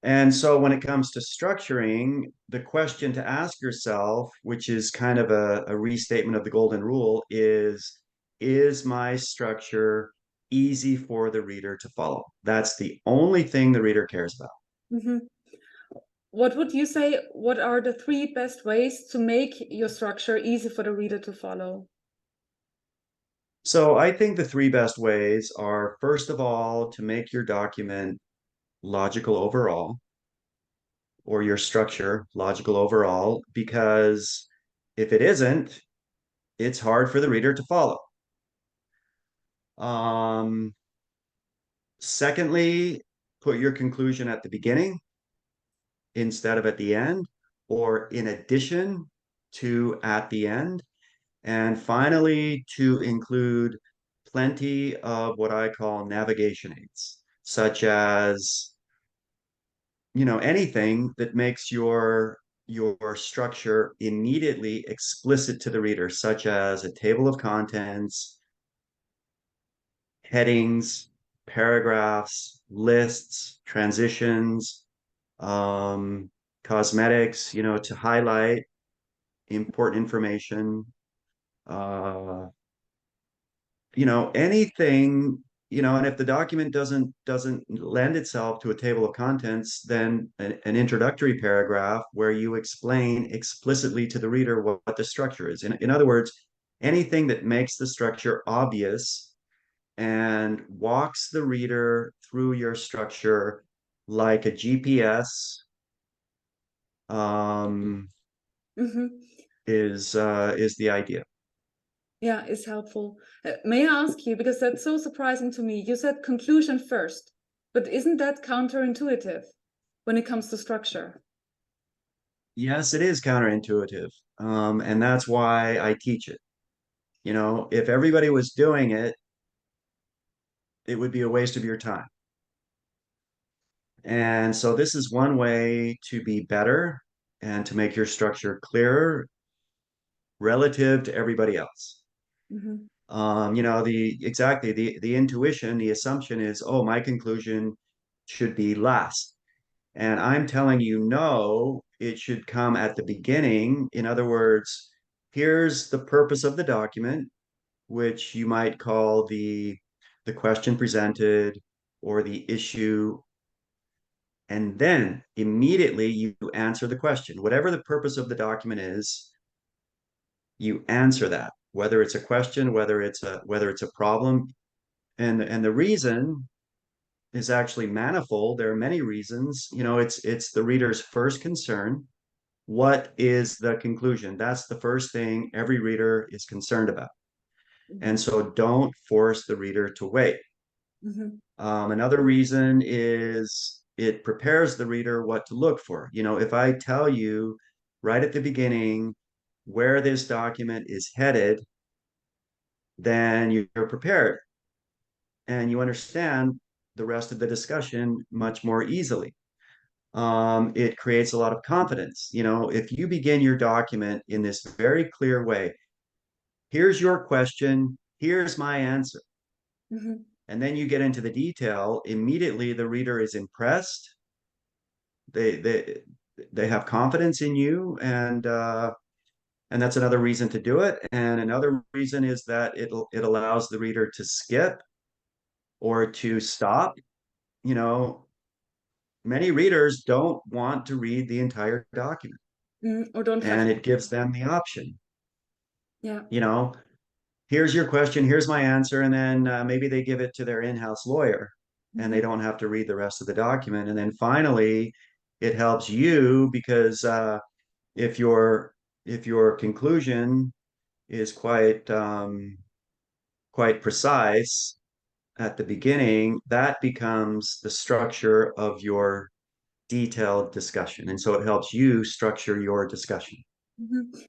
And so when it comes to structuring, the question to ask yourself, which is kind of a restatement of the golden rule, is my structure easy for the reader to follow? That's the only thing the reader cares about. Mhm. What would you say, what are the three best ways to make your structure easy for the reader to follow? So I think the three best ways are, first of all, to make your document logical overall, or your structure logical overall, because if it isn't, it's hard for the reader to follow. Um, Secondly, put your conclusion at the beginning instead of at the end, or in addition to at the end. And finally, to include plenty of what I call navigation aids, such as, anything that makes your structure immediately explicit to the reader, such as a table of contents, headings, paragraphs, lists, transitions, um, cosmetics, to highlight important information, uh, anything, and if the document doesn't lend itself to a table of contents, then an introductory paragraph where you explain explicitly to the reader what the structure is. In other words, anything that makes the structure obvious and walks the reader through your structure like a GPS, um, Mhm. is the idea. Yeah, is helpful. May I ask you, because that's so surprising to me, you said conclusion first, but isn't that counterintuitive when it comes to structure? Yes, it is counterintuitive, and that's why I teach it. If everybody was doing it, it would be a waste of your time. And so this is one way to be better and to make your structure clearer relative to everybody else. Mhm. The intuition, the assumption is, oh, my conclusion should be last. And I'm telling you, no, it should come at the beginning. In other words, here's the purpose of the document, which you might call the question presented or the issue. And then immediately you answer the question. Whatever the purpose of the document is, you answer that, whether it's a question, whether it's a problem. And the reason is actually manifold. There are many reasons. It's the reader's first concern. What is the conclusion? That's the first thing every reader is concerned about. And Mhm. so don't force the reader to wait. Mhm. Another reason is it prepares the reader what to look for. If I tell you right at the beginning where this document is headed, then you're prepared and you understand the rest of the discussion much more easily. It creates a lot of confidence. If you begin your document in this very clear way, here's your question, here's my answer, Mhm. and then you get into the detail, immediately the reader is impressed. They have confidence in you, and that's another reason to do it. And another reason is that it allows the reader to skip or to stop. You know, Many readers don't want to read the entire document, Or don't have and it time. gives them the option. Yeah. You know, here's your question, here's my answer, and then maybe they give it to their in-house lawyer, and they Mhm. don't have to read the rest of the document. And then finally, it helps you because if your if your conclusion is quite precise at the beginning, that becomes the structure of your detailed discussion, and so it helps you structure your discussion. Mhm.